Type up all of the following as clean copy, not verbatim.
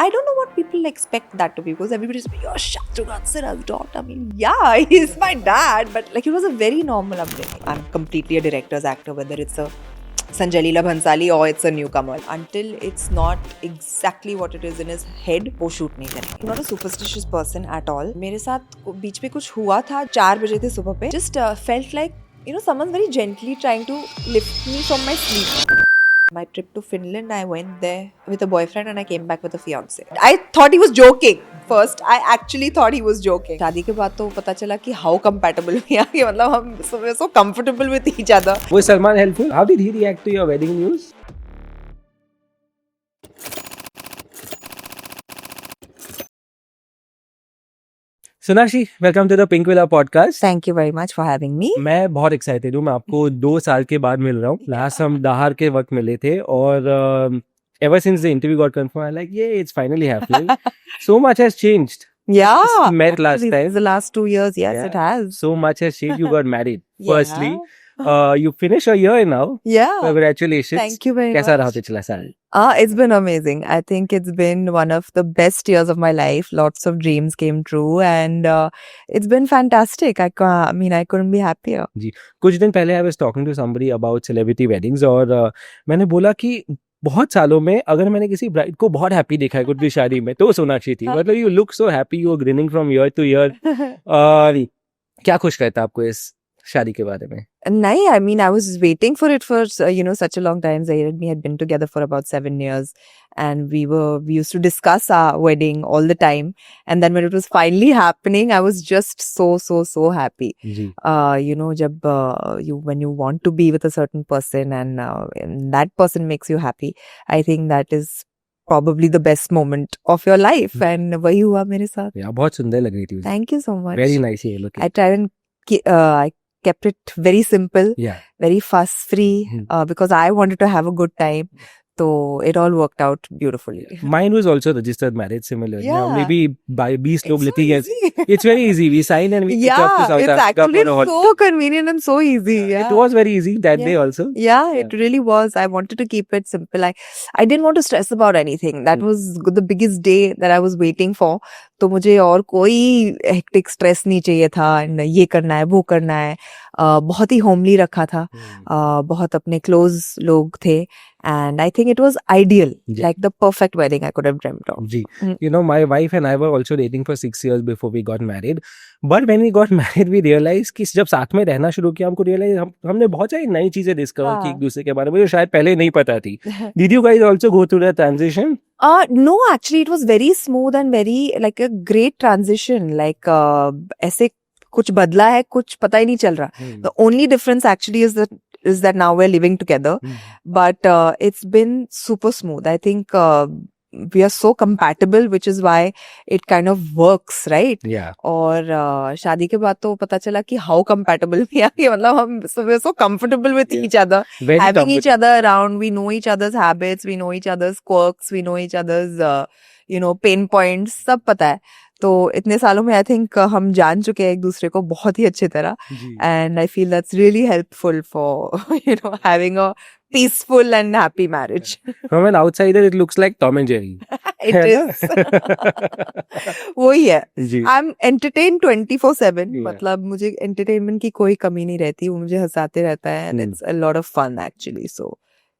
I don't know what people expect that to be, because everybody's like, you're Shatrughan Sinha's daughter. I mean, yeah, he's my dad, but like it was a very normal upbringing. I'm completely a director's actor, whether it's a Sanjay Leela Bhansali or it's a newcomer. Until it's not exactly what it is in his head, वो shoot नहीं करेंगे. I'm not a superstitious person at all. मेरे साथ बीच में कुछ हुआ था, 4 बजे थे सुबह पे. Just felt like, you know, someone's very gently trying to lift me from my sleep. My trip to Finland, I went there with a boyfriend and I came back with a fiance. I thought he was joking. First, I actually thought he was joking. शादी के बाद तो पता चला कि how compatible we are. मतलब हम we're so comfortable with each other. Was Salman helpful? How did he react to your wedding news? Sonakshi, welcome to the pink villa podcast. Thank you very much for having me. मैं बहुत excited हूँ. मैं आपको 2 साल के बाद मिल रहा हूँ. लास्ट हम दाहर के वक्त मिले थे और ever since the interview got confirmed, I'm like, yeah, it's finally happening. So much has changed. Yeah. Just met last time. The last 2 years, yes, Yeah. it has. So much has changed. You got married. Yeah. Firstly, you finished a year now. Yeah. Congratulations. Thank you very कैसा much. रहा पिछला साल? It's been amazing. I think it's been one of the best years of my life. Lots of dreams came true and it's been fantastic. I mean, I couldn't be happier. जी, कुछ दिन पहले I was talking to somebody about celebrity weddings और मैंने बोला कि बहुत सालों में अगर मैंने किसी ब्राइड को बहुत हैप्पी देखा है कुछ भी शादी में तो वो सोनाक्षी थी. मतलब you look so happy, you are grinning from ear to ear. क्या खुश करता आपको इस शादी के बारे में? Nahi, I mean, I was waiting for it for, you know, such a long time. Zahir and me had been together for about 7 years and we used to discuss our wedding all the time. And then when it was finally happening, I was just so happy. Ji. You know, when you want to be with a certain person and that person makes you happy, I think that is probably the best moment of your life. And वही हुआ मेरे साथ. Yeah, बहुत सुंदर लग रही थी. Thank you so much. Very nice ये look. I tried and I kept it very simple, Yeah. very fuss-free, because I wanted to have a good time. So it all worked out beautifully. Mine was also registered marriage similar. You know, Yeah. maybe by 20 लोग It's लेती so हैं. easy. It's very easy. We sign and we kick off to Yeah, South it's Africa actually for a holiday. so convenient and so easy. Yeah. It was very easy that day also. Yeah, it really was. I wanted to keep it simple. I didn't want to stress about anything. That was the biggest day that I was waiting for. तो मुझे और कोई hectic stress नहीं चाहिए था. ये करना है, वो करना है. बहुत ही होमली रखा था. बहुत अपने क्लोज लोग थे. And I think it was ideal, Yeah. like the perfect wedding I could have dreamt of. Ji. You know, my wife and I were also dating for 6 years before we got married. But when we got married, we realized कि जब साथ में रहना शुरू किया हमको realize हमने बहुत सारी नई चीजें डिस्कवर की एक दूसरे के बारे में जो शायद पहले नहीं पता थी. Did you guys also go through that transition? No, actually, it was very smooth and very like a great transition. Like ऐसे कुछ बदला है, कुछ पता ही नहीं चल रहा. The only difference actually is that now we're living together. But it's been super smooth. I think we are so compatible, which is why it kind of works, right? Yeah. और शादी के बाद तो पता चला कि how compatible we are. मतलब हम we're so comfortable with each other. Very Having each other around, we know each other's habits, we know each other's quirks, we know each other's you know, pain points, सब पता है. तो इतने सालों में I think हम जान चुके हैं एक दूसरे को बहुत ही अच्छी तरह. And I feel that's really helpful for you know having a peaceful and happy marriage. From an outsider, it looks like Tom and Jerry. It is. वही है. जी. I'm entertained 24/7. Yeah. मतलब मुझे entertainment की कोई कमी नहीं रहती. वो मुझे हंसाते रहता है and it's a lot of fun actually. So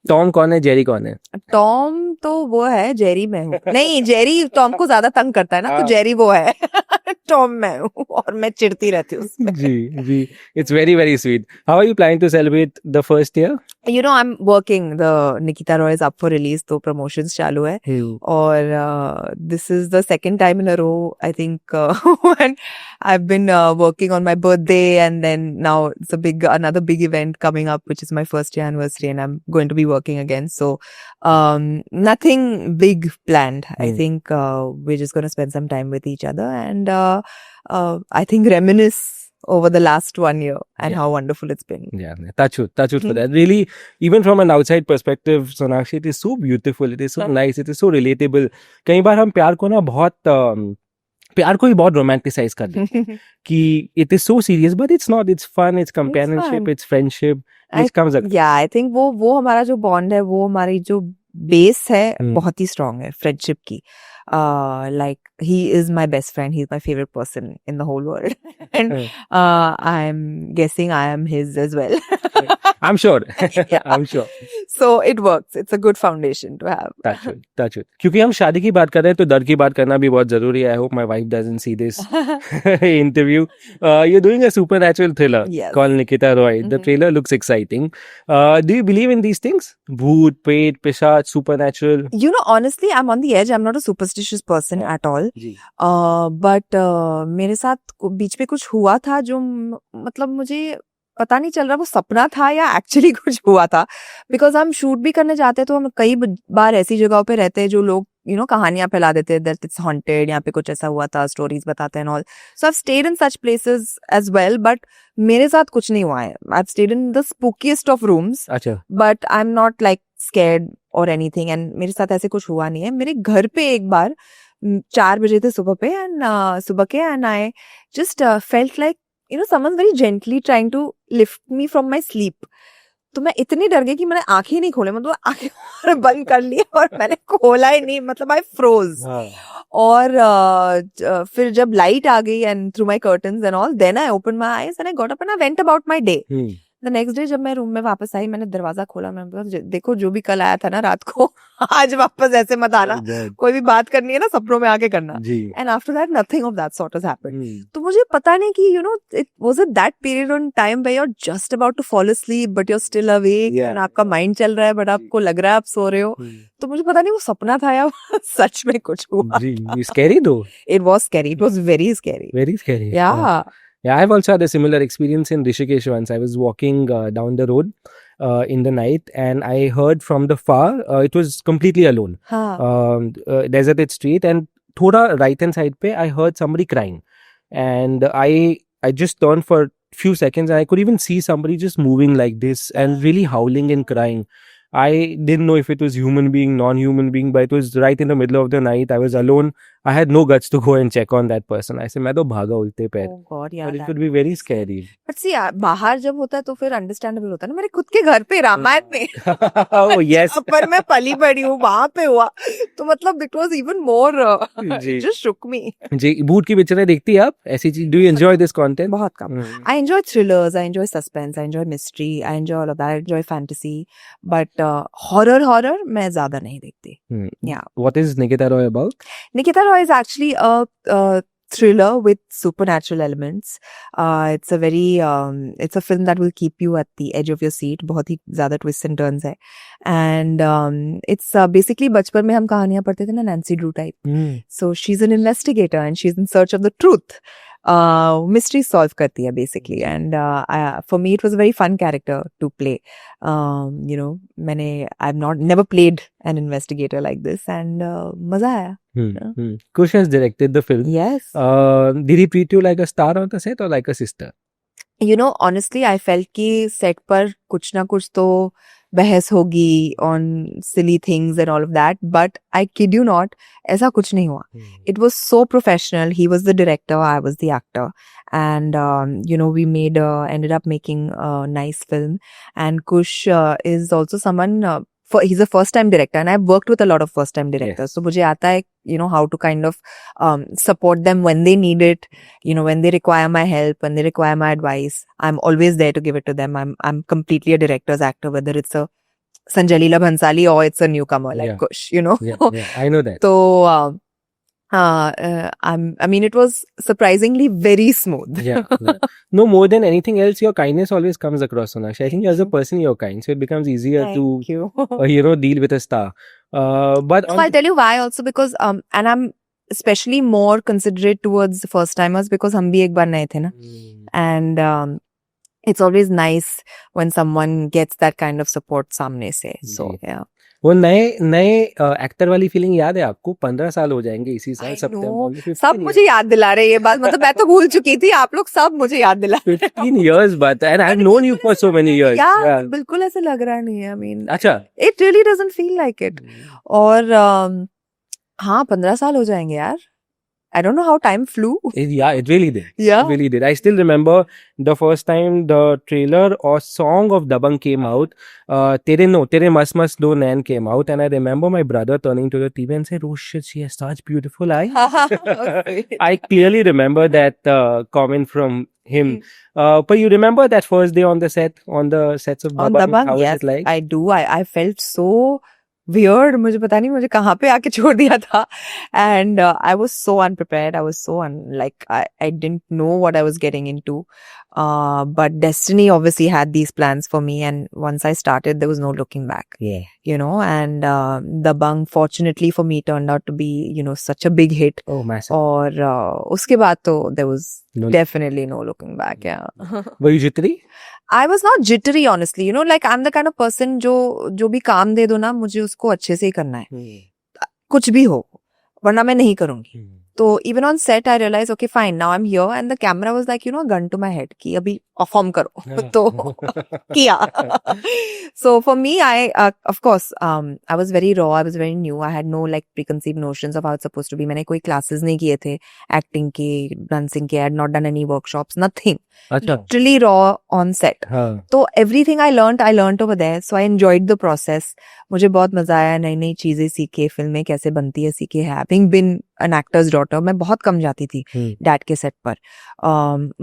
Tom कौन है, जेरी कौन है? टॉम तो वो है, जेरी मैं हूँ. नहीं, जेरी टॉम को ज्यादा तंग करता है ना, तो जेरी वो है. टॉम मैं हूँ और मैं चिढ़ती रहती हूँ उसमें. जी. It's very, very sweet. How are you planning to celebrate the first year? You know, I'm working. The Nikita Roy is up for release, तो promotions चालू है. और this is the second time in a row, I think, when I've been working on my birthday, and then now it's another big event coming up, which is my first year anniversary, and I'm going to be working again. So, nothing big planned. I think we're just going to spend some time with each other and I think reminisce over the last 1 year and how wonderful it's been. Yeah, touch wood for that. Really, even from an outside perspective, Sonakshi, it is so beautiful, it is so nice, it is so relatable. कई बार हम प्यार को ना बहुत प्यार को ही बहुत romanticise कर देते हैं कि it is so serious, but it's not. It's fun, it's companionship, it's friendship, which comes up. Yeah, I think वो हमारा जो bond है, वो हमारी जो बेस है Hmm. बहुत ही स्ट्रांग है फ्रेंडशिप की. Like he is my best friend. He's my favorite person in the whole world, and Hmm. I'm guessing I am his as well. I'm sure. Yeah. I'm sure. So it works. It's a good foundation to have. Touch wood, touch wood. क्योंकि हम शादी की बात कर रहे हैं तो डर की बात करना भी बहुत जरूरी है. I hope my wife doesn't see this interview. You're doing a supernatural thriller Yes. called Nikita Roy. The Mhm. trailer looks exciting. Do you believe in these things? Bhoot, Pret, Pishach, supernatural? You know, honestly, I'm on the edge. I'm not a superstitious person Yeah. at all. Ji. But मेरे साथ बीच में कुछ हुआ था जो मतलब मुझे पता नहीं चल रहा वो सपना था या एक्चुअली कुछ हुआ था. बिकॉज हम शूट भी करने जाते हैं तो हम कई बार ऐसी जगहों पे रहते हैं जो लोग कहानियां फैला देते हैं दैट इट्स हॉन्टेड, यहाँ पे कुछ ऐसा हुआ था, स्टोरीज बताते हैं all. So I stayed in such places as well, but मेरे साथ कुछ नहीं हुआ है. I stayed in the spookiest of rooms, अच्छा. But I am not like scared or anything. And मेरे साथ ऐसे कुछ हुआ नहीं है. मेरे घर पे एक बार 4 बजे थे सुबह पे, एंड सुबह के, and I just felt like someone very gently trying to lift me from my sleep. तो मैं इतनी डर गई कि मैंने आंखें ही नहीं खोले, मतलब आंखें बंद कर ली और मैंने खोला ही नहीं, मतलब आई फ्रोज. और फिर जब लाइट आ गई and through my curtains and all, then I open my eyes and I got up and I went about my day. The next day जब मैं रूम में वापस आई, मैंने दरवाजा खोला, मैंने बोला देखो जो भी कल आया था ना रात को, आज वापस ऐसे मत आना. कोई भी बात करनी है ना सपनों में आके करना. And after that nothing of that sort has happened. तो मुझे पता नहीं कि it was it that period on time where you are just about to fall asleep but you are still awake, and आपका माइंड चल रहा है but आपको लग रहा है आप सो रहे हो. तो मुझे पता नहीं वो सपना था या सच में कुछ हुआ. जी. Scary though. It was scary. It was very scary. Very scary. Yeah. Yeah, I've also had a similar experience in Rishikesh once. I was walking down the road in the night and I heard from the far, it was completely alone. Deserted street, and thoda right hand side pe I heard somebody crying. And I just turned for a few seconds and I could even see somebody just moving like this and really howling and crying. I didn't know if it was human being, non-human being, but it was right in the middle of the night. I was alone. I had no guts to go and check on that person. I said, मैं तो भागा उल्टे पैर. Oh God, yeah. But it could be very scary. But see, बाहर जब होता है तो फिर अंडरस्टैंडेबल होता है ना. मेरे खुद के घर पे रामायण में Oh yes. पर मैं पली बड़ी हूँ, वहां पे हुआ, तो मतलब it was even more ji. just shook me. जी. भूत की पिक्चरें देखती हैं आप? ऐसी चीज? Do you enjoy this content? बहुत कम. I enjoy thrillers, I enjoy suspense, I enjoy mystery, I enjoy all of that, I enjoy fantasy, but horror मैं ज्यादा नहीं देखती. Yeah. What is Nikita Roy about? Nikita Roy is actually a thriller with supernatural elements. It's a very it's a film that will keep you at the edge of your seat. बहुत ही ज़्यादा twists and turns है. And it's basically बचपन में हम कहानियाँ पढ़ते थे ना, Nancy Drew type. So she's an investigator and she's in search of the truth. Mystery solve करती है basically, and for me it was a very fun character to play. I've never played an investigator like this, and मजा आया. Kush has directed the film. Yes. Did he treat you like a star on the set or like a sister? Honestly, I felt कि set पर कुछ ना कुछ तो बहस होगी on silly things and all of that, but I kid you not, ऐसा कुछ नहीं हुआ. It was so professional. He was the director, I was the actor, and we ended up making a nice film. And Kush is also someone, he's a first time director, and I've worked with a lot of first time directors. Yes. So मुझे आता है how to kind of support them when they need it, when they require my help, when they require my advice. I'm always there to give it to them. I'm completely a director's actor, whether it's a Sanjay Leela Bhansali or it's a newcomer like Kush, Yeah, I know that. So I mean, it was surprisingly very smooth. Yeah. No, more than anything else, your kindness always comes across, Sonakshi. I think as a person, you're kind, so it becomes easier Thank you. deal with a star. But so I'll tell you why also, because and I'm especially more considerate towards the first timers because हम भी एक बार नए थे ना, and it's always nice when someone gets that kind of support सामने से. So yeah. वो नए एक्टर वाली फीलिंग याद है आपको? 15 साल हो जाएंगे इसी साल सितंबर. सब मुझे याद दिला रहे हैं ये बात, मतलब मैं तो भूल चुकी थी, आप लोग सब मुझे याद दिला. 15 years बाद, and I've known you for so many years. Yeah, बिल्कुल ऐसे लग रहा नहीं है. I mean, अच्छा, it really doesn't feel like it. और हाँ, 15 साल हो जाएंगे यार. I don't know how time flew. Yeah, it really did. Yeah. It really did. I still remember the first time the trailer or song of Dabang came out. Tere Mas Mas Do Nain came out, and I remember my brother turning to the TV and said, "Oh shit, she has such beautiful eyes." I clearly remember that comment from him. But you remember that first day on the sets of On Dabang? Dabang, How was yes, it like? I do. I felt so weird. मुझे पता नहीं मुझे कहाँ पे आके छोड़ दिया था. And I was so unprepared. I was so like I didn't know what I was getting into. But destiny obviously had these plans for me, and once I started, there was no looking back. Yeah. You know, and Dabang, fortunately for me, turned out to be, you know, such a big hit. Oh, massive. और उसके बाद तो there was No- definitely no looking back. Yeah. Were you jittery? I was not jittery, honestly. You know, like I'm the kind of person जो भी काम दे दो ना, मुझे उसको अच्छे से ही करना है. कुछ भी हो, वरना मैं नहीं करूंगी. तो even on set, I realized, okay, fine, now I'm here, and the camera was like, you know, a gun to my head कि अभी perform करो. तो किया. So for me, of course, I was very raw. I was very new. I had no like preconceived notions of how it's supposed to be. मैंने कोई classes नहीं किए थे acting के, dancing के. I had not done any workshops, nothing. अच्छा. Literally raw on set. हाँ. तो everything I learned over there. So I enjoyed the process. मुझे बहुत मजा आया, नई नई चीजें सीखे, फिल्में कैसे बनती है सीखे. Having been an actor's daughter, मैं बहुत कम जाती थी डैड के सेट पर.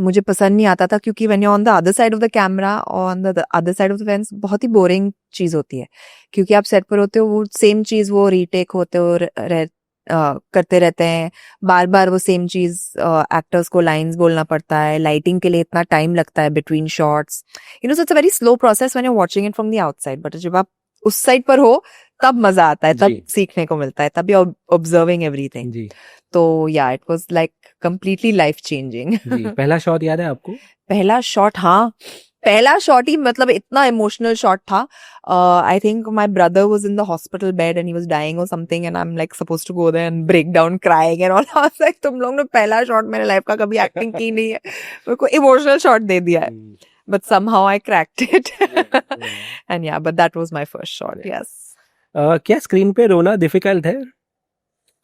मुझे पसंद नहीं आता था क्योंकि when you're on the other side of the camera or on the other side of the fence, बहुत ही बोरिंग चीज होती है क्योंकि आप सेट पर होते हो, वो सेम चीज वो रीटेक होते हो करते रहते हैं, बार बार वो सेम चीज. एक्टर्स को लाइंस बोलना पड़ता है, लाइटिंग के लिए इतना टाइम लगता है between shots. You know, so it's a very slow process when you are watching it from the outside. But जब आप उस साइड पर हो तब मजा आता है, तब जी. सीखने को मिलता है, तब यू आर ऑब्जर्विंग एवरीथिंग. जी. तो yeah it was like completely life changing. जी. पहला शॉट याद है आपको? पहला शॉट, हाँ, पहला शॉट ही मतलब इतना इमोशनल शॉट था. I think my brother was in the hospital bed and he was dying or something and I am like suppose to go there and break down crying and all. Like तुम लोग ने पहला shot मेरे life का कभी acting की नहीं है, मेरे को इमोशनल शॉट दे दिया है. But somehow I cracked it. And yeah, but that was my first shot. Yes. क्या स्क्रीन पे रोना डिफिकल्ट है?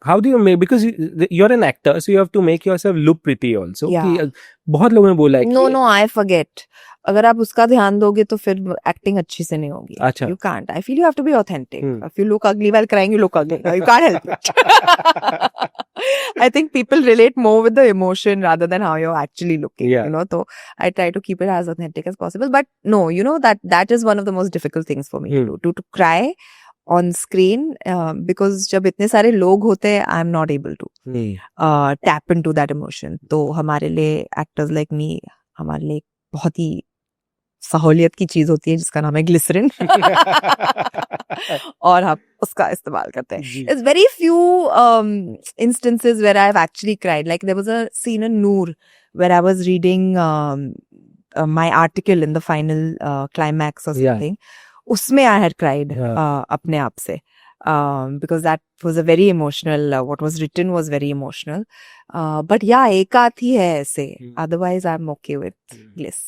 How do you make, because you're an actor, so you have to make yourself look pretty also. Yeah. कि बहुत लोगों ने बोला है No, I forget. अगर आप उसका ध्यान दोगे तो फिर एक्टिंग अच्छी से नहीं होगी. अच्छा. You can't. I feel you have to be authentic. If you look ugly while crying, you look ugly. You can't help it. I think people relate more with the emotion rather than how you're actually looking. Yeah. You know, so I try to keep it as authentic as possible. But no, you know that is one of the most difficult things for me to do. To cry on screen because जब इतने सारे लोग होते हैं, I'm not able to tap into that emotion. तो हमारे लिए actors like me, हमारे लिए बहुत ही सहूलियत की चीज होती है जिसका नाम है ग्लिसरिन. और हम उसका इस्तेमाल करते हैं. There's very few instances where I've actually cried. Like there was a scene in Noor where I was reading my article in the final climax or something. उसमें I had cried अपने आप से. Because that was a very emotional, what was written was very emotional. But yeah, एक आध ही है ऐसे. Otherwise, I'm okay with bliss.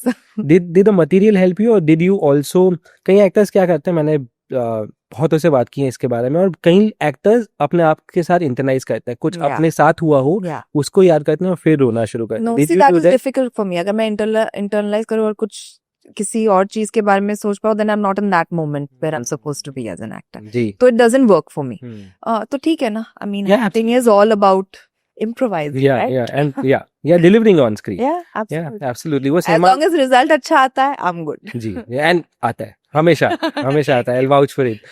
Did the material help you or did you also, कई actors क्या करते हैं, मैंने बहुतों से बात की है इसके बारे में, और कई एक्टर्स अपने आप के साथ इंटरनाइज करते हैं, कुछ अपने साथ हुआ हो उसको याद करते हैं और फिर रोना शुरू करते हैं. No, see, that was difficult for me. अगर मैं internalize करूँ और कुछ किसी और चीज के बारे में सोच पाऊँ, then I'm not in that moment where I'm supposed to be as an actor. जी. तो it doesn't work for me. तो ठीक है ना. I mean, acting is all about improvising, right? Yeah, delivering on screen. Yeah, absolutely. Yeah, absolutely. वो as long as result अच्छा आता है, I'm good. Ji, and आता है हमेशा आता है. I'll vouch for it.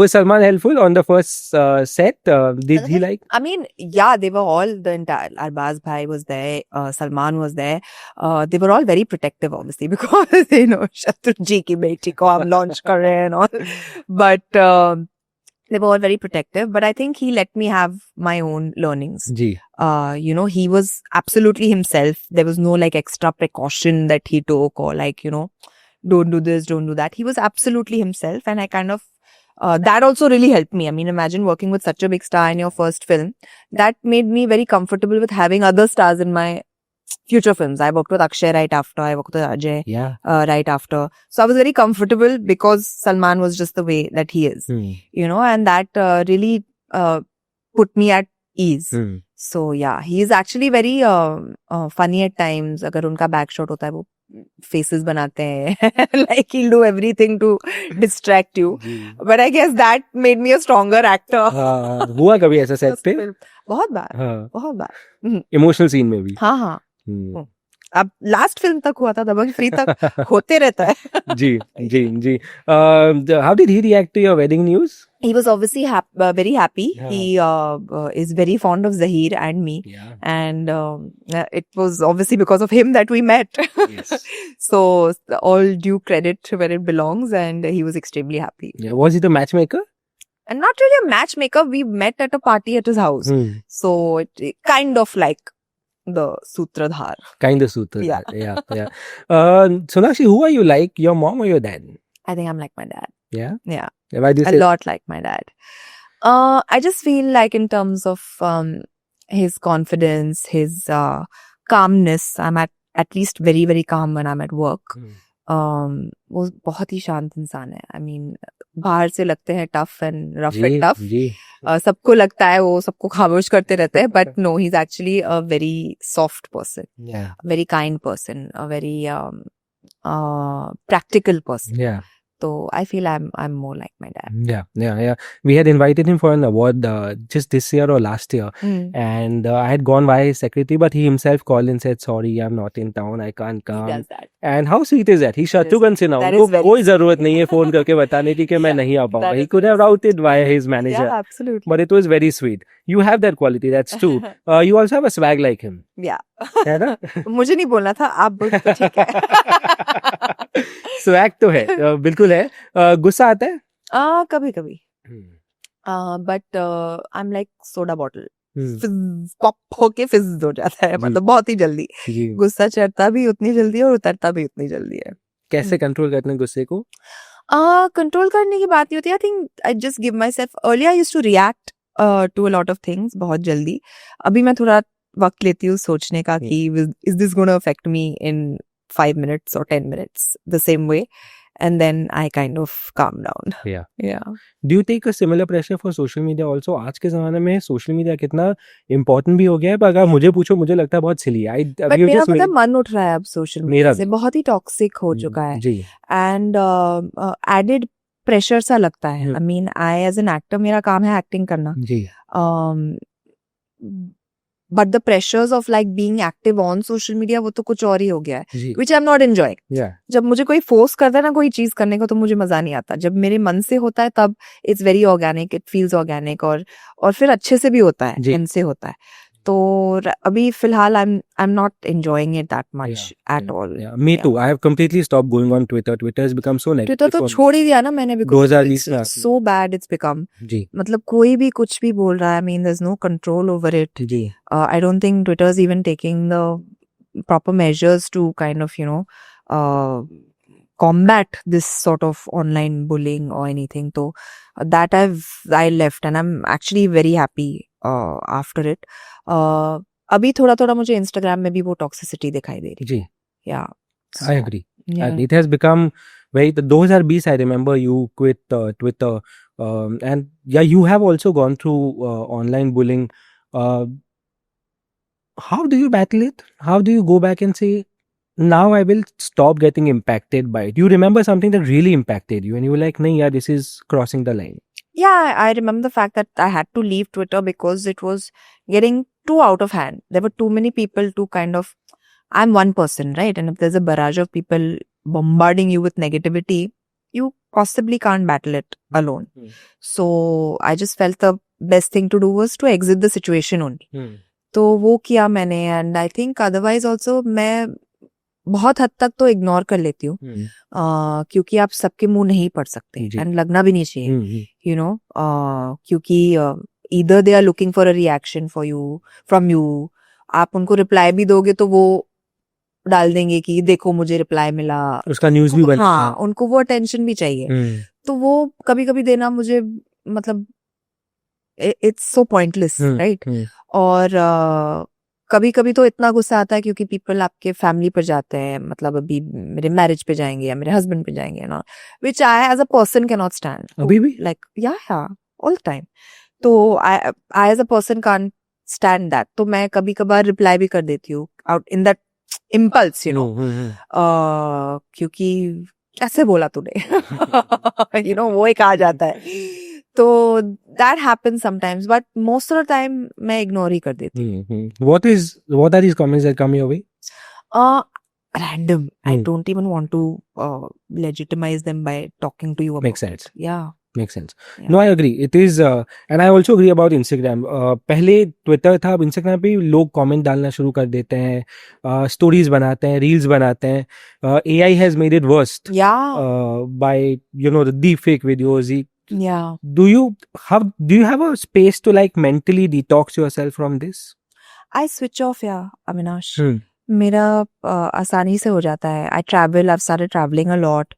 Was Salman helpful on the first set? Did he like? I mean, yeah, they were all, the entire Arbaz bhai was there, Salman was there. They were all very protective, obviously, because you know Shatrughat ji ki beti ko hum launch kar rahe hain and all. But they were all very protective. But I think he let me have my own learnings. Ji. You know, he was absolutely himself. There was no like extra precaution that he took or like, you know, don't do this, don't do that. He was absolutely himself, and I kind of that also really helped me. I mean, imagine working with such a big star in your first film. That made me very comfortable with having other stars in my future films. I worked with Akshay right after. I worked with Ajay right after. So I was very comfortable because Salman was just the way that he is, you know, and that really put me at ease. So yeah, he is actually very funny at times. अगर उनका back shot होता है वो faces बनाते हैं like he'll do everything to distract you. But I guess that made me a stronger actor. हाँ, हुआ कभी ऐसा सेट पे? बहुत बार, हाँ, बहुत बार. इमोशनल सीन में भी. हाँ हाँ. अब लास्ट फिल्म तक हुआ था, दबंग 3 तक होते रहता है. जी जी जी. How did he react to your wedding news? He was obviously very happy. Yeah. He is very fond of Zahir and me. Yeah. And it was obviously because of him that we met. Yes. So all due credit where it belongs, and he was extremely happy. Yeah. Was he the matchmaker? And not really a matchmaker. We met at a party at his house. So it kind of like the Sutradhar. Kind of Sutradhar. Yeah. Yeah. Yeah. Sonakshi, who are you like? Your mom or your dad? I think I'm like my dad. Yeah. Yeah. Why do you A say? lot like my dad. I just feel like in terms of his confidence, his calmness, I'm at least very, very calm when I'm at work. वो बहुत ही शांत इंसान है. I mean, बाहर से लगते हैं tough and rough and tough. सबको लगता है वो सबको खामोश करते रहते हैं, but no, he's actually a very soft person. Yeah. A very kind person, a very practical person. Yeah. So I feel I'm more like my dad. Yeah. We had invited him for an award just this year or last year, and I had gone via his secretary, but he himself called and said, "Sorry, I'm not in town. I can't come." He does that. And how sweet is that? He Shatrughan Sinha. That उनको is very कोई जरूरत नहीं है phone करके बताने की कि मैं नहीं आ पाऊंगा. He could have routed via his manager. Yeah, absolutely. But it was very sweet. You have that quality. That's true. You also have a swag like him. Yeah. है ना? मुझे नहीं बोलना था, आप बोल तो ठीक है. स्वैग तो है, बिल्कुल है. गुस्सा आता है? कभी कभी. But I'm like soda bottle. Pop होके फिज हो जाता है, मतलब बहुत ही जल्दी. गुस्सा चढ़ता भी उतनी जल्दी है और उतरता भी उतनी जल्दी है. कैसे कंट्रोल करते हैं गुस्से को? कंट्रोल करने की बात नहीं होती. I think I just give myself. Earlier I used to react to a lot of things बहुत जल्दी. अभी मैं थोड़ा वक्त लेती हूँ सोचने का कि is this gonna affect me in 5 minutes or 10 minutes the same way, and then I kind of calm down. Yeah. Do you take a similar pressure for social media also? आज के ज़माने में social media कितना important भी हो गया है, पर अगर मुझे पूछो मुझे लगता है बहुत silly है. But मेरा पता मन उठ रहा है अब social media से, बहुत ही toxic हो चुका है. जी. And added pressure सा लगता है. I mean, I as an actor, मेरा काम है acting करना. जी. But the pressures of like being active on social media वो तो कुछ और ही हो गया है, which I'm not enjoying. जब मुझे कोई force करता है ना कोई चीज करने को तो मुझे मजा नहीं आता. जब मेरे मन से होता है तब it's very organic, it feels organic, और फिर अच्छे से भी होता है, इनसे होता है. तो अभी फिलहाल I'm not enjoying it that much at all. Me too. I have completely stopped going on Twitter. Twitter has become so negative. Twitter तो छोड़ ही दिया ना मैंने, because 2020 में so bad it's become. जी. मतलब कोई भी कुछ भी बोल रहा है. I mean, there's no control over it. Ji. I don't think Twitter is even taking the proper measures to kind of, you know, combat this sort of online bullying or anything. So that I left, and I'm actually very happy after it. अभी थोड़ा थोड़ा मुझे Instagram में भी वो toxicity दिखाई दे रही. जी. Yeah. So, I agree. Yeah. It has become very. 2020 I remember you quit Twitter, and yeah, you have also gone through online bullying. How do you battle it? How do you go back and say, now I will stop getting impacted by it? You remember something that really impacted you and you were like, nahin, yeah, this is crossing the line. Yeah, I remember the fact that I had to leave Twitter because it was getting too out of hand. There were too many people to kind of, I'm one person, right? And if there's a barrage of people bombarding you with negativity, you possibly can't battle it alone. So I just felt the best thing to do was to exit the situation only. तो वो किया मैंने, and I think otherwise also मैं बहुत हद तक तो ignore कर लेती हूँ, क्योंकि आप सबके मुंह नहीं पढ़ सकते एंड लगना भी नहीं चाहिए, यू नो, क्योंकि either they are looking for a reaction for you from you. आप उनको रिप्लाई भी दोगे तो वो डाल देंगे कि देखो मुझे रिप्लाई मिला, उसका न्यूज भी बना. हाँ, उनको वो अटेंशन भी चाहिए. तो वो कभी कभी देना मुझे मतलब इट्स सो पॉइंटलेस, राइट. और कभी कभी तो इतना गुस्सा आता है क्योंकि पीपल आपके फैमिली पर जाते हैं, मतलब अभी मेरे मैरिज पे जाएंगे या मेरे हस्बैंड पे जाएंगे ना, which I as a person can not stand. अभी भी लाइक या ऑल टाइम. तो I as a person can't stand that. तो मैं कभी कभार reply भी कर देती हूँ out in that impulse, you know. क्योंकि कैसे बोला तूने you know, वो एक आ जाता है. तो that happens sometimes, but most of the time मैं ignore ही कर देती हूँ. What are these comments that come your way? Random. I don't even want to legitimize them by talking to you about Makes sense. it. Yeah. Makes sense. Yeah. No, I agree. It is, and I also agree about Instagram. पहले Twitter था, अब Instagram पे लोग comment डालना शुरू कर देते हैं, stories बनाते हैं, reels बनाते हैं. AI has made it worse. Yeah. By the deepfake videos. Yeah. Do you have a space to like mentally detox yourself from this? I switch off, yeah, Avinash. मेरा आसानी से हो जाता है. I travel. I've started traveling a lot.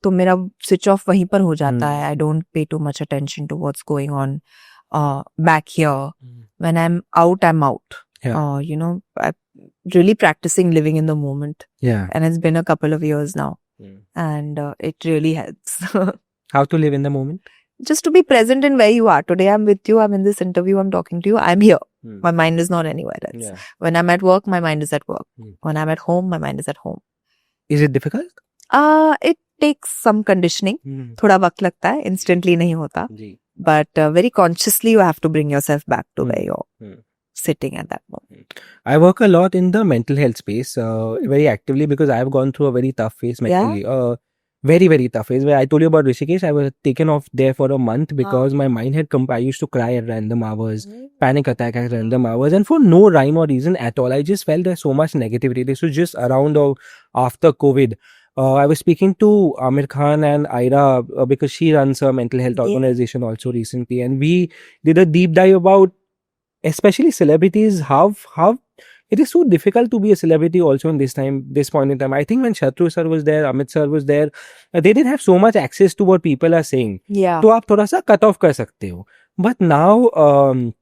तो मेरा switch off वहीं पर हो जाता है. I don't pay too much attention to what's going on back here. When I'm out, I'm out. Yeah. I'm really practicing living in the moment. Yeah. And it's been a couple of years now. And it really helps. How to live in the moment? Just to be present in where you are. Today I'm with you, I'm in this interview, I'm talking to you, I'm here. My mind is not anywhere else. Yeah. When I'm at work, my mind is at work. When I'm at home, my mind is at home. Is it difficult? It takes some conditioning. थोड़ा वक्त लगता है, instantly नहीं होता. But very consciously you have to bring yourself back to where you're sitting at that moment. I work a lot in the mental health space, very actively, because I have gone through a very tough phase mentally. Very, very tough phase where I told you about Rishikesh. I was taken off there for a month because my mind had I used to cry at random hours, panic attack at random hours, and for no rhyme or reason at all. I just felt there's so much negativity. This was just around or after COVID. I was speaking to Amir Khan and Aira because she runs a mental health organization also recently, and we did a deep dive about especially celebrities, how it is so difficult to be a celebrity also in this point in time. I think when Shatru sir was there, Amit sir was there, they didn't have so much access to what people are saying. Yeah. तो आप थोड़ा सा cut off कर सकते हो. But now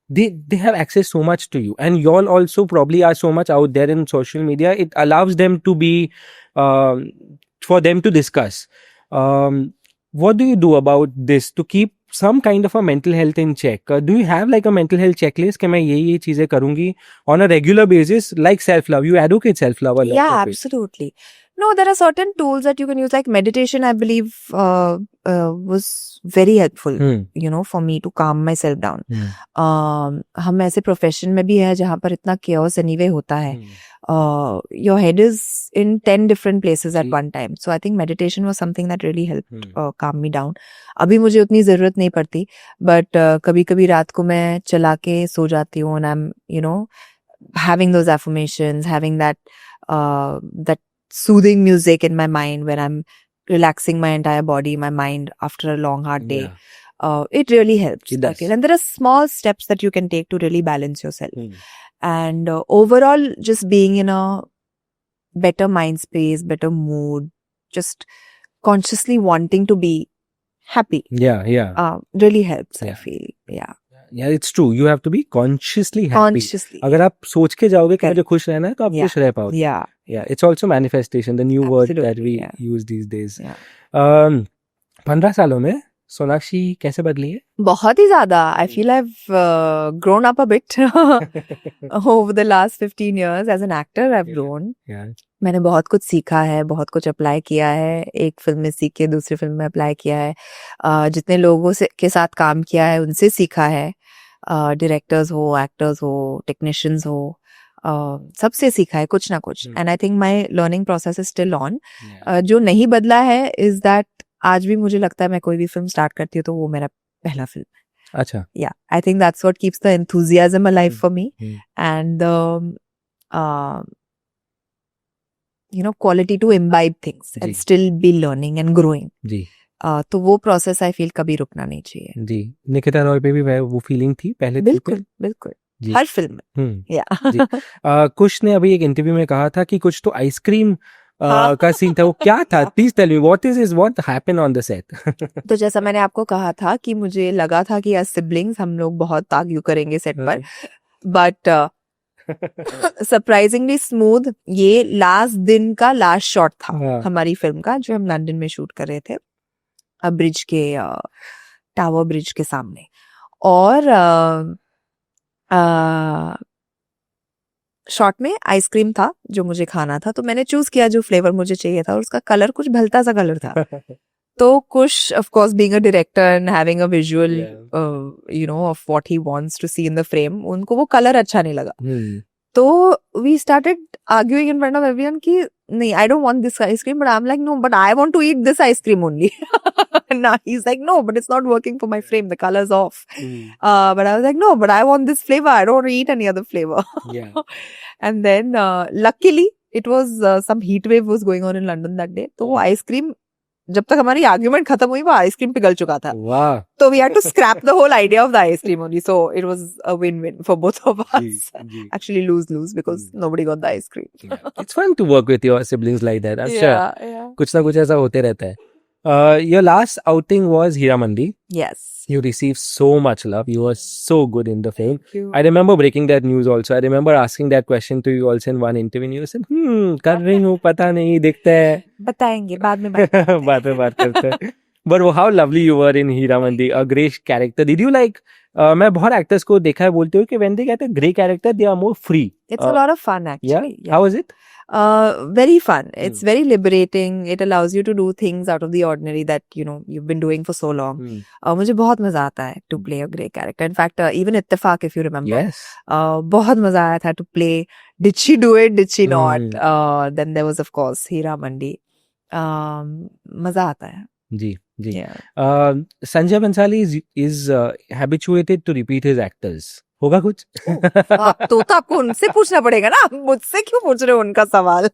they have access so much to you, and y'all also probably are so much out there in social media. It allows them to be for them to discuss. What do you do about this to keep some kind of a mental health in check? Do you have like a mental health checklist? कि मैं ये चीजें करूँगी on a regular basis, like self-love? You advocate self-love a lot. Yeah, absolutely. No, there are certain tools that you can use, like meditation, I believe, was very helpful, for me to calm myself down. हम ऐसे profession में भी है जहाँ पर इतना chaos anyway होता है. Your head is in 10 different places at one time. So I think meditation was something that really helped calm me down. अभी मुझे उतनी जरूरत नहीं पड़ती, but कभी-कभी रात को मैं चला के सो जाती हूँ, and I'm, having those affirmations, having that soothing music in my mind when I'm relaxing my entire body, my mind after a long hard day. It really helps. It does. And there are small steps that you can take to really balance yourself. And overall, just being in a better mind space, better mood, just consciously wanting to be happy. Yeah. Really helps, Yeah. I feel. Yeah, it's true. You have to be consciously happy. Consciously. अगर आप सोच के जाओगे कि मुझे खुश रहना है तो आप खुश रह पाओगे. Yeah, it's also manifestation, the new word that we use these days. 15 सालों में सोनाक्षी कैसे बदली है? बहुत ही ज़्यादा. I feel I've grown up a bit over the last 15 years as an actor. I've grown. Yeah. मैंने बहुत कुछ सीखा है, बहुत कुछ अप्लाई किया है. एक फिल्म में सीख के दूसरी फिल्म में अप्लाई किया है. जितने लोगों के साथ काम किया है उनसे सीखा है. डायरेक्टर्स हो, एक्टर्स हो, टेक्नीशियंस हो, सबसे सीखा है कुछ ना कुछ. And I think my learning process is still on. जो नहीं बदला है इज दैट आज भी मुझे लगता है मैं कोई भी फिल्म स्टार्ट करती हूँ तो वो मेरा पहला फिल्म है. अच्छा. Yeah, I think that's what keeps the enthusiasm alive for me. And quality to imbibe things and still be learning and growing. जी. तो वो प्रोसेस आई फील कभी रुकना नहीं चाहिए. जी. निकिता रॉय पे भी वो फीलिंग थी पहले? बिल्कुल. हर फिल्म में. जी. कुश ने अभी एक इंटरव्यू में कहा था कि कुछ तो आइसक्रीम का सीन था. वो क्या था? Please tell me what happened on the set. तो जैसा मैंने आपको कहा था कि मुझे लगा था कि एज सिबलिंग्स हम लोग बहुत आर्ग्यू करेंगे सेट पर, बट सरप्राइजिंगली स्मूथ. ये लास्ट दिन का लास्ट शॉट था हमारी फिल्म का, जो हम लंदन में शूट कर रहे थे, ब्रिज के टावर ब्रिज के सामने. और शॉर्ट में आइसक्रीम था जो मुझे खाना था, तो मैंने चूज किया जो फ्लेवर मुझे चाहिए था, और उसका कलर कुछ भलता सा कलर था. तो कुछ, of course, being a director and having a visual, of what he wants to see in the frame, उनको वो कलर अच्छा नहीं लगा. तो we started arguing in front of everyone कि नहीं, I don't want this ice cream, but I'm like, no, but I want to eat this ice cream only. Nah, he's like, no, but it's not working for my frame. The color's off. But I was like, no, but I want this flavor. I don't want to eat any other flavor. Yeah. And then, luckily, it was some heat wave was going on in London that day. तो वो ice cream, जब तक हमारी argument खत्म हुई, वो ice cream पिघल चुका था. Wow. So we had to scrap the whole idea of the ice cream only. So it was a win-win for both of us. Actually lose-lose because nobody got the ice cream. Yeah. It's fun to work with your siblings like that. अच्छा, Yeah. कुछ ना कुछ ऐसा होते रहता है. Your last outing was Hiramandi. Yes. You received so much love. You were so good in the film. Thank you. I remember breaking that news also. I remember asking that question to you also in one interview. And you said, कर रही हूँ, पता नहीं, देखते हैं. बताएंगे, बाद में बात करते हैं. बाद में बात करते हैं. But how lovely you were in Hiramandi, a grey character. Did you like? मैं बहुत actors को देखा है बोलते हुए कि when they get a grey character, they are more free. It's a lot of fun actually. Yeah. How was it? Very fun. It's very liberating. It allows you to do things out of the ordinary that you've been doing for so long. मुझे बहुत मजा आता है to play a grey character. In fact, even Ittifaq, if you remember, yes, बहुत मजा आया था to play. Did she do it? Did she not? Then there was of course Hiramandi. मजा आता है. जी. Yeah. Sanjay Bhansali is habituated to repeat his actors. होगा कुछ? तो आपको उनसे पूछना पड़ेगा ना, मुझसे क्यों पूछ रहे हो उनका सवाल?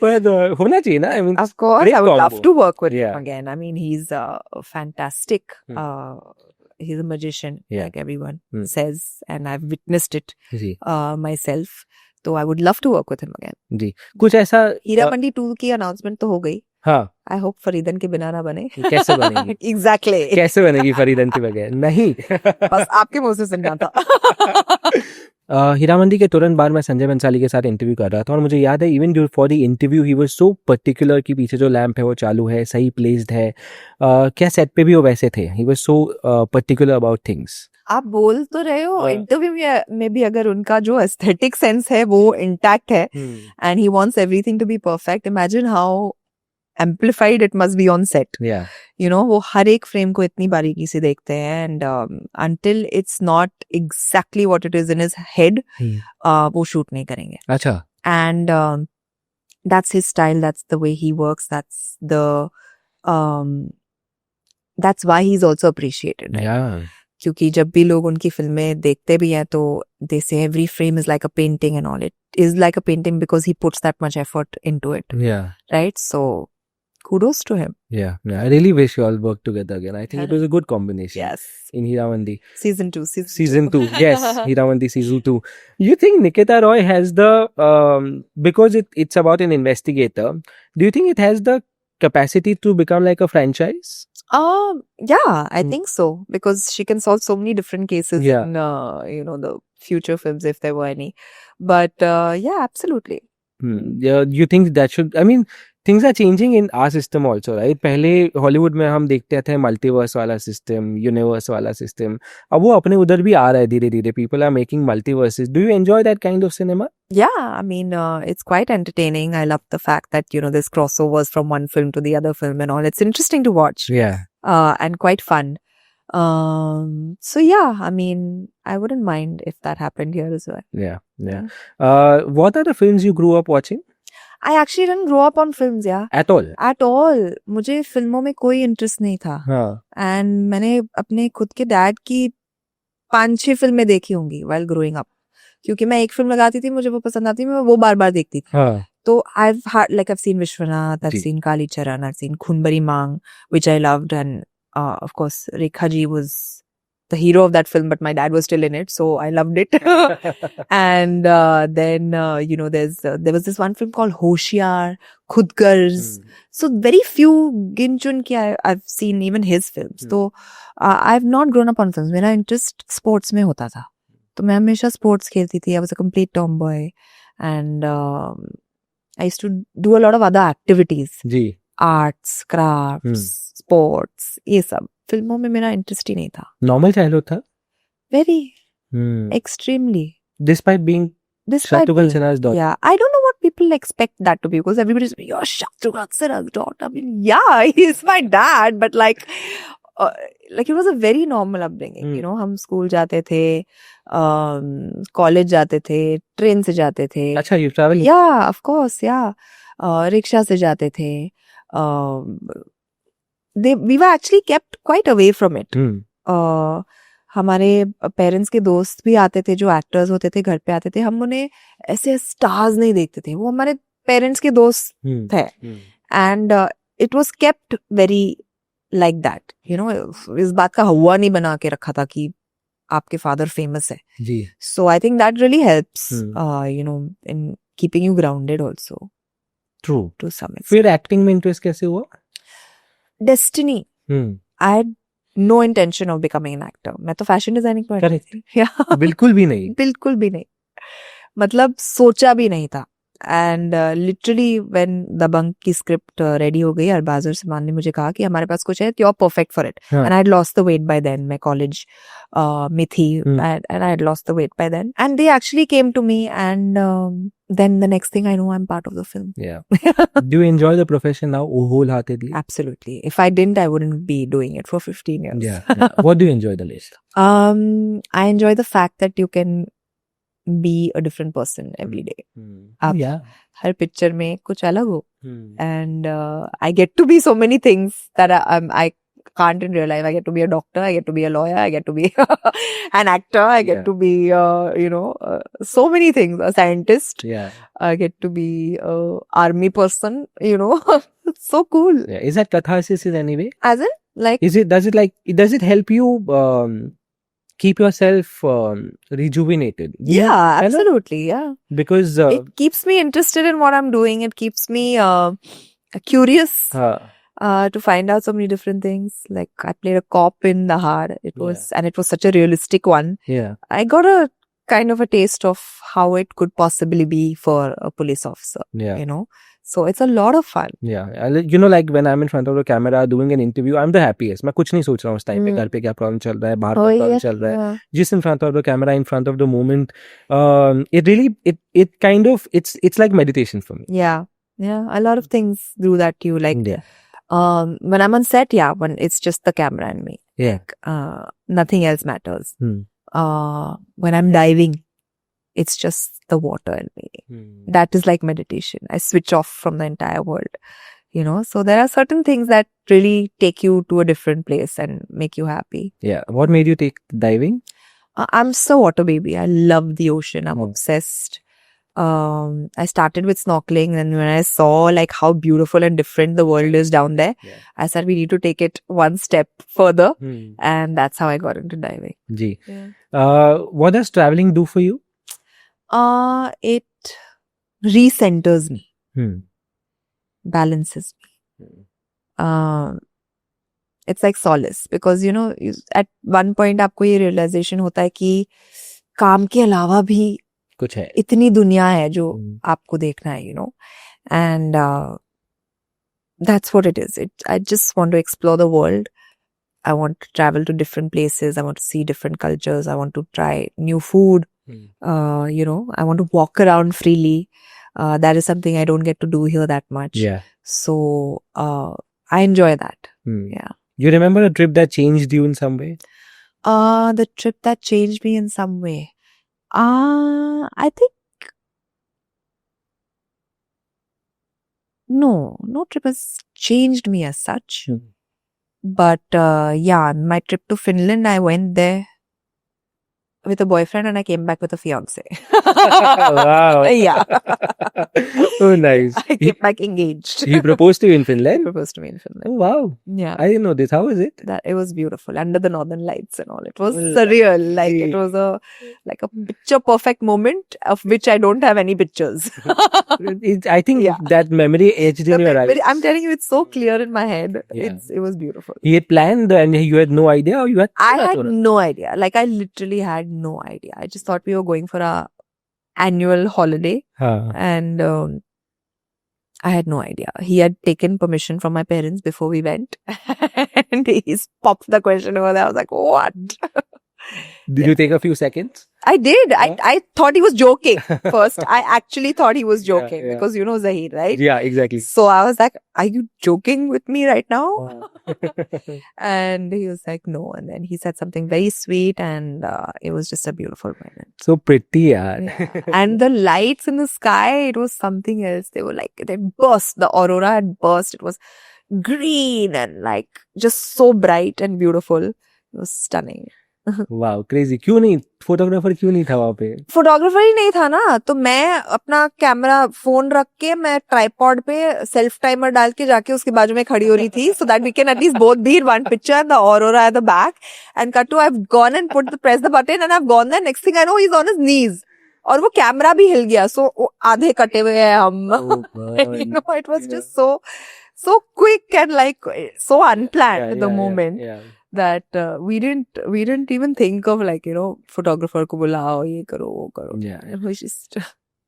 पर होना चाहिए ना. I mean, of course, I would love to work with him again. I mean, he's fantastic. He's a magician, like everyone says, and I've witnessed it myself. So I would love to work with him again. जी. कुछ ऐसा हीरामंडी 2 की announcement तो हो गई. हाँ. I hope फरीदन के बिना ना बने. कैसे बनेगी? Exactly. कैसे बनेगी फरीदन के बगैर? नहीं. बस आपके मुंह से सुनना था. हीरामंदी के तुरंत बाद मैं संजय बंसाली के साथ इंटरव्यू कर रहा था और मुझे याद है even for the interview he was so particular कि पीछे जो लैंप है वो चालू है, सही प्लेस्ड है. क्या सेट पे भी वो वैसे थे? He was so particular about things. आप बोल तो रहे हो इंटरव्यू में भी अगर उनका जो एस्थेटिक सेंस है वो इंटैक्ट है and he wants everything to be perfect. Imagine how amplified it must be on set. Yeah. वो हर एक फ्रेम को इतनी बारीकी से देखते हैं and until it's not exactly what it is in his head, वो शूट नहीं करेंगे. अच्छा. And that's his style, that's the way he works, that's why he's also appreciated. Right? Yeah. क्योंकि जब भी लोग उनकी फिल्में देखते भी हैं तो they say every frame is like a painting and all. It is like a painting because he puts that much effort into it. Yeah. Right? So kudos to him. Yeah. I really wish you all work together again. I think it was a good combination. Yes. In Hiramandi. Season 2. Yes, Hiramandi season 2. You think Nikita Roy has the because it's about an investigator, do you think it has the capacity to become like a franchise? Yeah, I think so, because she can solve so many different cases in the future films if there were any. But yeah, absolutely. Yeah, you think that should, I mean, things are changing in our system also, right? पहले Hollywood में हम देखते थे multiverse वाला system, universe वाला system. अब वो अपने उधर भी आ रहा है धीरे धीरे. People are making multiverses. Do you enjoy that kind of cinema? Yeah, I mean, it's quite entertaining. I love the fact that, there's crossovers from one film to the other film and all. It's interesting to watch. Yeah. And quite fun. So yeah, I mean, I wouldn't mind if that happened here as well. Yeah. What are the films you grew up watching? I actually didn't grow up on films, yeah. At all? At all. मुझे फिल्मों में कोई interest नहीं था. And मैंने अपने खुद के डैड की 5-6 फिल्में देखी होंगी while growing up. क्योंकि मैं एक फिल्म लगाती थी, मुझे वो पसंद आती, मैं वो बार-बार देखती थी. तो I've seen Vishwanath, I've seen Kali Charan, I've seen Khoon Bari Maang, which I loved, and of course Rekha Ji was the hero of that film, but my dad was still in it, so I loved it. And then there was this one film called Hoshiar, Khudgarz. So very few gin chun ki I've seen even his films. So I've not grown up on films. मेरा interest sports में होता था. तो मैं हमेशा sports खेलती थी. I was a complete tomboy, and I used to do a lot of other activities. Ji. Arts, crafts, sports, ये सब. फिल्मों में मेरा इंटरेस्ट ही नहीं था. नॉर्मल चाइल्डहुड था? Very Extremely. Despite being Despite Shatrughan being- Sinha's daughter. Yeah, I don't know what people expect that to be, because everybody's like, you're Shatrughan Sinha's daughter. I mean, yeah, he's my dad, but like it was a very normal upbringing. You know, हम school जाते थे, college जाते थे, train से जाते थे. अच्छा, you travel? Yeah, of course, yeah. Rickshaw से जाते थे. We were actually kept quite away from it. हमारे पेरेंट्स के दोस्त भी आते थे जो एक्टर्स होते थे, घर पे आते थे. हम उन्हें ऐसे स्टार्स नहीं देखते थे, वो हमारे पेरेंट्स के दोस्त थे. And it was kept very like that, you know. इस बात का हवा नहीं बना के रखा था कि आपके फादर फेमस है. जी. So I think that really helps, you know, in keeping you grounded also. True. To some extent. फिर एक्टिंग में इंटरेस्ट कैसे हुआ? Destiny. I had no intention of becoming an actor. मैं तो फैशन डिजाइनिंग पढ़ थी. बिल्कुल भी नहीं. बिल्कुल भी नहीं, मतलब सोचा भी नहीं था. एंड लिटरली व्हेन दबंग की स्क्रिप्ट रेडी हो गई, अरबाज और सलमान ने मुझे कहा कि हमारे पास कुछ है, you are perfect for it. And I had lost the weight by then. मैं कॉलेज में थी, and I had lost the weight by then, and they actually came to me, and then the next thing I know, I'm part of the film. Yeah. Do you enjoy the profession now wholeheartedly? Absolutely. If I didn't, I wouldn't be doing it for 15 years. Yeah. What do you enjoy the least? I enjoy the fact that you can be a different person every day. आप हर picture में कुछ अलग हो. And I get to be so many things that I can't in real life. I get to be a doctor, I get to be a lawyer, I get to be an actor, I get to be, you know, so many things. A scientist. Yeah. I get to be a army person, you know. It's so cool. Yeah. Is that catharsis in any way? As in, like, does it help you keep yourself rejuvenated? Yeah, absolutely. Yeah. Because it keeps me interested in what I'm doing. It keeps me curious. To find out so many different things. Like, I played a cop in Dahar. It was such a realistic one. Yeah. I got a kind of a taste of how it could possibly be for a police officer. Yeah. You know? So it's a lot of fun. Yeah. You know, like when I'm in front of the camera doing an interview, I'm the happiest. मैं कुछ नहीं सोच रहा हूँ उस time पे, घर पे क्या प्रॉब्लम चल रहा है, बाहर क्या प्रॉब्लम चल रहा है. Just in front of the camera, in front of the moment, it really, it kind of, it's like meditation for me. Yeah. Yeah. A lot of things do that to you. Like, when I'm on set, when it's just the camera and me. Yeah. Nothing else matters. When I'm diving, it's just the water and me. That is like meditation. I switch off from the entire world. You know, so there are certain things that really take you to a different place and make you happy. Yeah. What made you take diving? I'm so water baby. I love the ocean. I'm obsessed. I started with snorkeling, and when I saw like how beautiful and different the world is down there, I said we need to take it one step further, and that's how I got into diving. Ji. What does traveling do for you? It recenters me, balances me. It's like solace, because you know, at one point आपको ये realization होता है कि काम के अलावा भी कुछ है, इतनी दुनिया है जो आपको देखना है, you know, and that's what it is. I just want to explore the world. I want to travel to different places. I want to see different cultures. I want to try new food. You know, I want to walk around freely. That is something I don't get to do here that much. Yeah. So I enjoy that. Yeah. You remember a trip that changed you in some way? The trip that changed me in some way. I think no trip has changed me as such. But my trip to Finland, I went there with a boyfriend and I came back with a fiance. Wow. Yeah. Oh, nice. I came back engaged. He proposed to you in He Finland? proposed to me in Finland. Oh, wow. Yeah. I didn't know this. How is it? That it was beautiful under the northern lights and all. It was surreal. Like it was a picture perfect moment of which I don't have any pictures. I think that memory etched in your eyes. I'm telling you, it's so clear in my head. Yeah. It was beautiful. He had planned and you had no idea, or you had? I had no idea. Like I literally had no idea. I just thought we were going for a annual holiday, and I had no idea. He had taken permission from my parents before we went, and he's popped the question over there. I was like, what? Did you take a few seconds? I did. Yeah. I thought he was joking first. I actually thought he was joking yeah. because you know Zahir, right? Yeah, exactly. So I was like, are you joking with me right now? Wow. And he was like, no. And then he said something very sweet and it was just a beautiful moment. So pretty, yaar. Yeah. And the lights in the sky, it was something else. They were like, they burst. The aurora had burst. It was green and like just so bright and beautiful. It was stunning. Wow, crazy. क्यों नहीं photographer क्यों नहीं था वहाँ पे? Photographer ही नहीं था ना, तो मैं अपना कैमरा फोन रख के मैं ट्राइपॉड पे सेल्फ टाइमर डाल के जाके उसके बाजू में खड़ी हो रही थी, so that we can at least both be in one picture and the aurora at the back. And cut to, I've gone and press the button and I've gone there. Next thing I know, he's on his knees. और वो camera भी हिल गया, so आधे कटे हुए हैं हम. You know, it was just so quick and like so unplanned the moment. Yeah. That we didn't even think of like, you know, photographer ko bulao, ye karo, wo karo. Yeah. It was just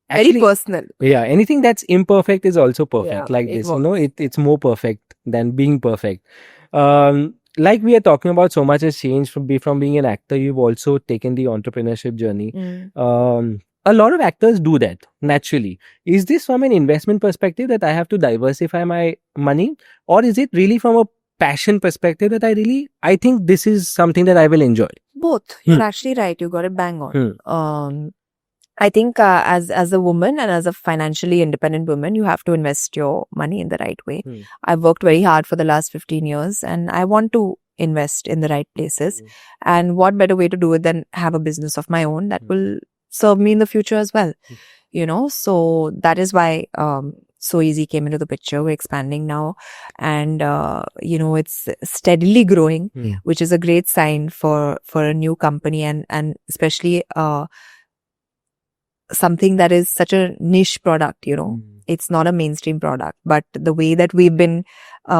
Actually, very personal. Yeah, anything that's imperfect is also perfect. Yeah, like it this, was. you know, it's more perfect than being perfect. Like we are talking about, so much has changed from being an actor. You've also taken the entrepreneurship journey. A lot of actors do that naturally. Is this from an investment perspective that I have to diversify my money, or is it really from a passion perspective that I think this is something that I will enjoy? Both. You're actually right. You got it bang on. I think as a woman and as a financially independent woman, you have to invest your money in the right way. I've worked very hard for the last 15 years and I want to invest in the right places. And what better way to do it than have a business of my own that will serve me in the future as well. You know, so that is why So Easy came into the picture. We're expanding now and you know, it's steadily growing, which is a great sign for a new company and especially something that is such a niche product, you know. It's not a mainstream product, but the way that we've been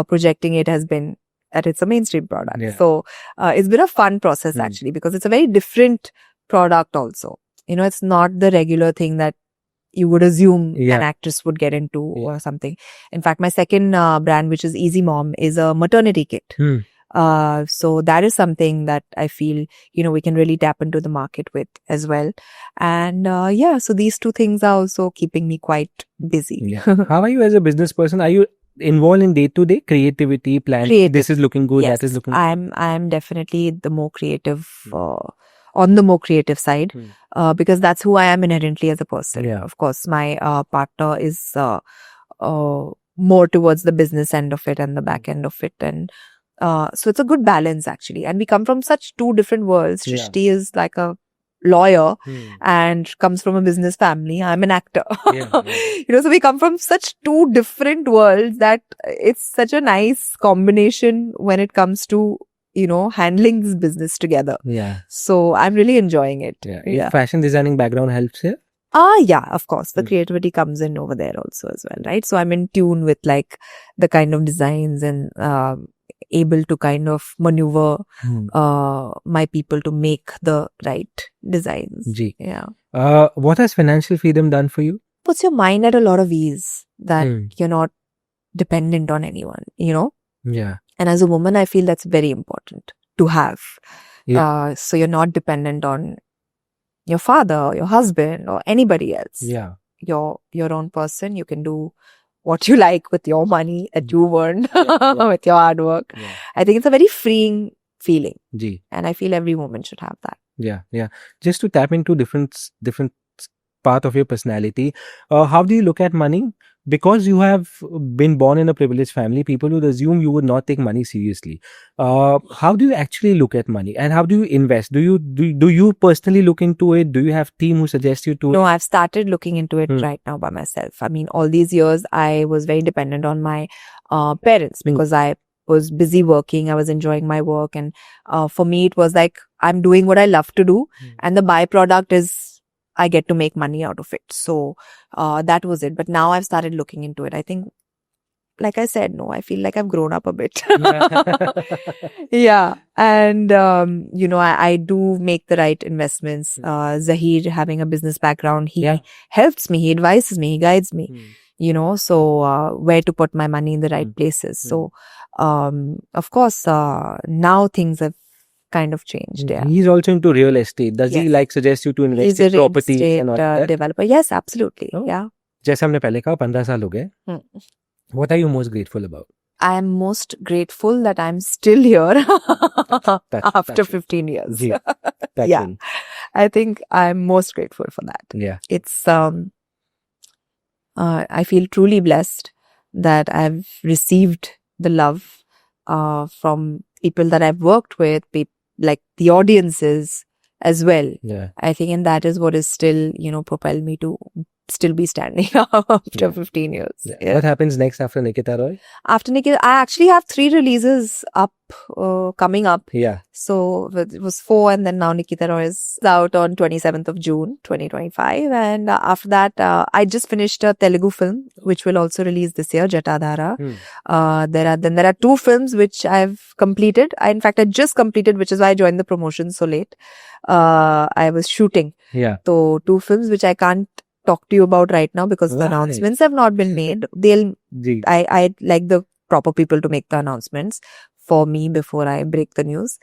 projecting it has been that it's a mainstream product. Yeah. So it's been a fun process actually, because it's a very different product also. You know, it's not the regular thing that you would assume an actress would get into or something. In fact, my second brand, which is Easy Mom, is a maternity kit. So that is something that I feel, you know, we can really tap into the market with as well. And so these two things are also keeping me quite busy. How are you as a business person? Are you involved in day-to-day creativity, plan? This is looking good, yes, that is looking good. I'm definitely the more creative, on the more creative side, because that's who I am inherently as a person. Of course, my partner is more towards the business end of it and the back end of it. And so it's a good balance actually. And we come from such two different worlds. Shrishti is like a lawyer and comes from a business family. I'm an actor. You know, so we come from such two different worlds that it's such a nice combination when it comes to, you know, handling this business together. So I'm really enjoying it. Fashion designing background helps here? Yeah, of course. The creativity comes in over there also as well, right? So I'm in tune with like the kind of designs and able to kind of maneuver my people to make the right designs. What has financial freedom done for you? Puts your mind at a lot of ease that you're not dependent on anyone, you know? And as a woman, I feel that's very important to have. So you're not dependent on your father, your husband, or anybody else. You're your own person. You can do what you like with your money that you've earned with your hard work. I think it's a very freeing feeling. And I feel every woman should have that. Just to tap into different part of your personality, how do you look at money? Because you have been born in a privileged family, people would assume you would not take money seriously. How do you actually look at money, and how do you invest? Do you personally look into it? Do you have team who suggest you to? No, I've started looking into it right now by myself. I mean, all these years I was very dependent on my parents because I was busy working. I was enjoying my work, and for me it was like I'm doing what I love to do, and the byproduct is I get to make money out of it. So that was it. But now I've started looking into it. I think, like I said, I feel like I've grown up a bit. And, you know, I do make the right investments. Zahir, having a business background, he helps me, he advises me, he guides me, you know, so where to put my money in the right places. So, of course, now things have kind of changed. Yeah. He's also into real estate. Does he Yes. like suggest you to invest He's a in real properties estate and all that? developer. Yes, absolutely. Oh. Yeah. जैसे हमने पहले कहा 15 साल हो गए. Hmm. What are you most grateful about? I am most grateful that I'm still here after touching. 15 years. Ji, Yeah. touching. I think I'm most grateful for that. Yeah. It's I feel truly blessed that I've received the love from people that I've worked with, like the audiences as well. Yeah. I think, and that is what is still, propelled me to still be standing after Yeah. 15 years. Yeah. Yeah. What happens next after Nikita Roy? After Nikita, I actually have 3 releases up, coming up. Yeah. So it was 4, and then now Nikita Roy is out on 27th of June, 2025. And after that, I just finished a Telugu film, which will also release this year, Jatadhara. There are 2 films which I've completed. In fact, I just completed, which is why I joined the promotion so late. I was shooting. Yeah. So 2 films which I can't talk to you about right now because the Right. announcements have not been made. Ji. I like the proper people to make the announcements for me before I break the news.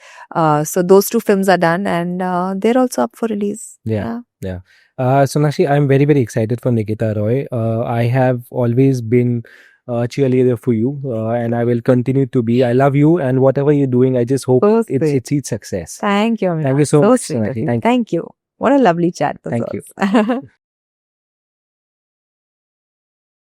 So those 2 films are done, and they're also up for release. Yeah. Sonakshi, I'm very, very excited for Nikita Roy. I have always been a cheerleader for you, and I will continue to be. I love you, and whatever you're doing, I just hope So sweet. it's its success. Thank you, Amina. Thank you so much, sweet of Sonakshi. you. Thank you. Thank you. What a lovely chat this Thank you. was.